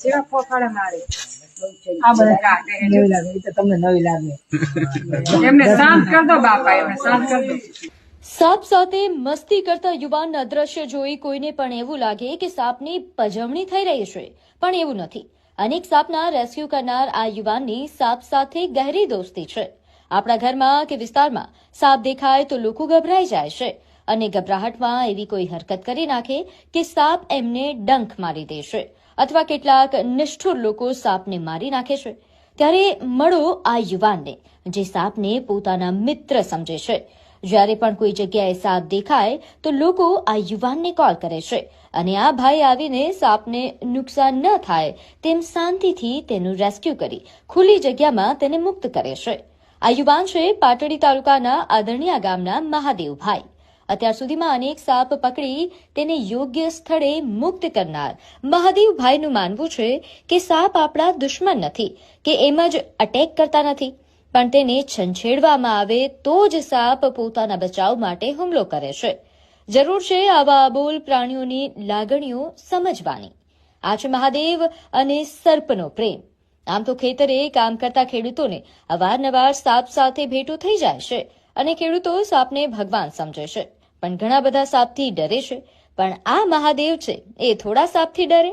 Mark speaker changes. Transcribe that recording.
Speaker 1: જેવા ફોફાડા મારે
Speaker 2: આ બધા નવી લાગે એ તો તમને નવી લાગે
Speaker 1: એમને શાંત કર દો બાપા, એમને શાંત કર દો.
Speaker 3: સાપ સાથે મસ્તી કરતા યુવાનના દ્રશ્ય જોઈ કોઈને પણ એવું લાગે કે સાપની પજવણી થઈ રહી છે, પણ એવું નથી. અનેક સાપના રેસ્ક્યુ કરનાર આ યુવાનની સાપ સાથે ગહેરી દોસ્તી છે. આપણા ઘરમાં કે વિસ્તારમાં સાપ દેખાય તો લોકો ગભરાઈ જાય છે અને ગભરાહટમાં એવી કોઈ હરકત કરી નાખે કે સાપ એમને ડંખ મારી દેશે અથવા કેટલાક નિષ્ઠુર લોકો સાપને મારી નાખે છે. ત્યારે મળો આ યુવાનને જે સાપને પોતાના મિત્ર સમજે છે. જ્યારે પણ કોઈ જગ્યાએ સાપ દેખાય તો લોકો આ યુવાનને કોલ કરે છે અને આ ભાઈ આવીને સાપને નુકસાન ન થાય તેમ શાંતિથી તેનું રેસ્ક્યુ કરી ખુલ્લી જગ્યામાં તેને મુક્ત કરે છે. આ યુવાન છે પાટડી તાલુકાના આદરણીયા ગામના મહાદેવભાઈ. અત્યાર સુધીમાં અનેક સાપ પકડી તેને યોગ્ય સ્થળે મુક્ત કરનાર મહાદેવભાઈનું માનવું છે કે સાપ આપણા દુશ્મન નથી કે એમ જ અટેક કરતા નથી, પણ તેને છંછેડવામાં આવે તો જ સાપ પોતાના બચાવ માટે હુમલો કરે છે. જરૂર છે આવા અબોલ પ્રાણીઓની લાગણીઓ સમજવાની. આ છે મહાદેવ અને સર્પનો પ્રેમ. આમ તો ખેતરે કામ કરતા ખેડૂતોને અવારનવાર સાપ સાથે ભેટો થઈ જાય છે અને ખેડૂતો સાપને ભગવાન સમજે છે, પણ ઘણા બધા સાપથી ડરે છે. પણ આ મહાદેવ છે એ થોડા સાપથી ડરે?